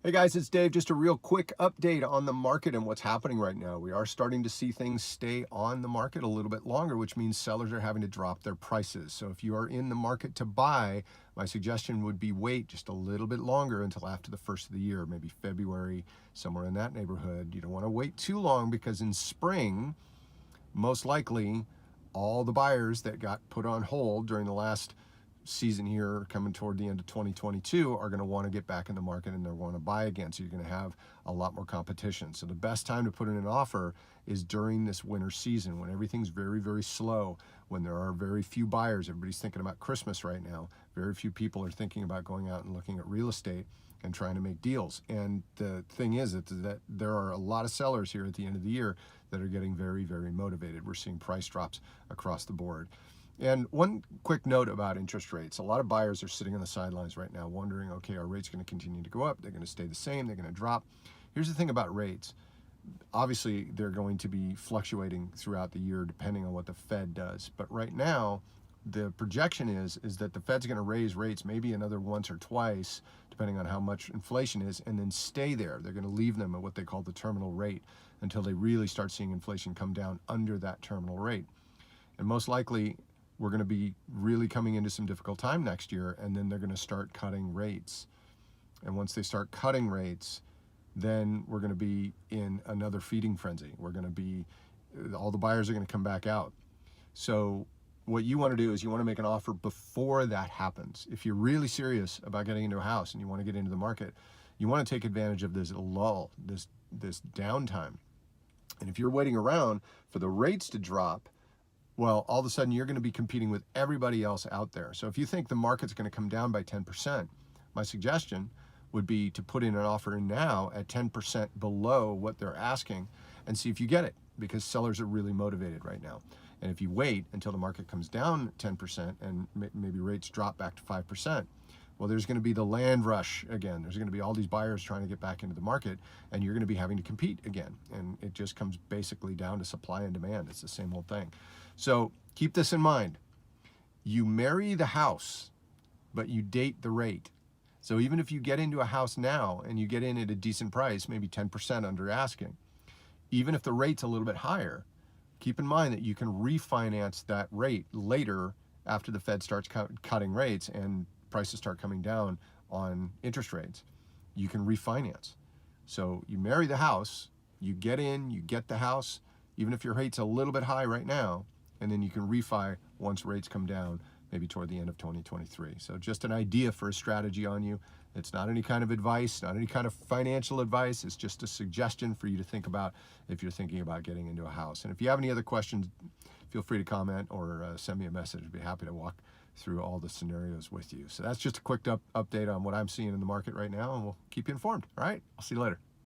Hey guys, it's Dave. Just a real quick update on the market and what's happening right now. We are starting to see things stay on the market a little bit longer, which means sellers are having to drop their prices. So if you are in the market to buy, my suggestion would be wait just a little bit longer until after the first of the year, maybe February, somewhere in that neighborhood. You don't want to wait too long because in spring, most likely, all the buyers that got put on hold during the last season here coming toward the end of 2022 are going to want to get back in the market and they're going to buy again. So you're going to have a lot more competition. So the best time to put in an offer is during this winter season when everything's very, very slow, when there are very few buyers. Everybody's thinking about Christmas right now. Very few people are thinking about going out and looking at real estate and trying to make deals. And the thing is that there are a lot of sellers here at the end of the year that are getting very, very motivated. We're seeing price drops across the board. And one quick note about interest rates. A lot of buyers are sitting on the sidelines right now wondering, okay, are rates going to continue to go up? They're going to stay the same? They're going to drop? Here's the thing about rates. Obviously, they're going to be fluctuating throughout the year depending on what the Fed does. But right now, the projection is that the Fed's going to raise rates maybe another once or twice, depending on how much inflation is, and then stay there. They're going to leave them at what they call the terminal rate until they really start seeing inflation come down under that terminal rate. And most likely, we're going to be really coming into some difficult time next year, and then they're going to start cutting rates. And once they start cutting rates, then we're going to be in another feeding frenzy. All the buyers are going to come back out. So what you want to do is you want to make an offer before that happens. If you're really serious about getting into a house and you want to get into the market, you want to take advantage of this lull, this downtime. And if you're waiting around for the rates to drop, well, all of a sudden you're going to be competing with everybody else out there. So if you think the market's going to come down by 10%, my suggestion would be to put in an offer now at 10% below what they're asking and see if you get it, because sellers are really motivated right now. And if you wait until the market comes down 10% and maybe rates drop back to 5%, well, there's going to be the land rush again. There's going to be all these buyers trying to get back into the market, and you're going to be having to compete again. And it just comes basically down to supply and demand. It's the same old thing. So keep this in mind. You marry the house, but you date the rate. So even if you get into a house now and you get in at a decent price, maybe 10% under asking, even if the rate's a little bit higher, keep in mind that you can refinance that rate later after the Fed starts cutting rates and prices start coming down on interest rates. You can refinance. So you marry the house, you get in, you get the house, even if your rate's a little bit high right now, and then you can refi once rates come down, maybe toward the end of 2023. So just an idea for a strategy on you. It's not any kind of advice, not any kind of financial advice. It's just a suggestion for you to think about if you're thinking about getting into a house. And if you have any other questions, feel free to comment or send me a message. I'd be happy to walk through all the scenarios with you. So that's just a quick update on what I'm seeing in the market right now, and we'll keep you informed. All right, I'll see you later.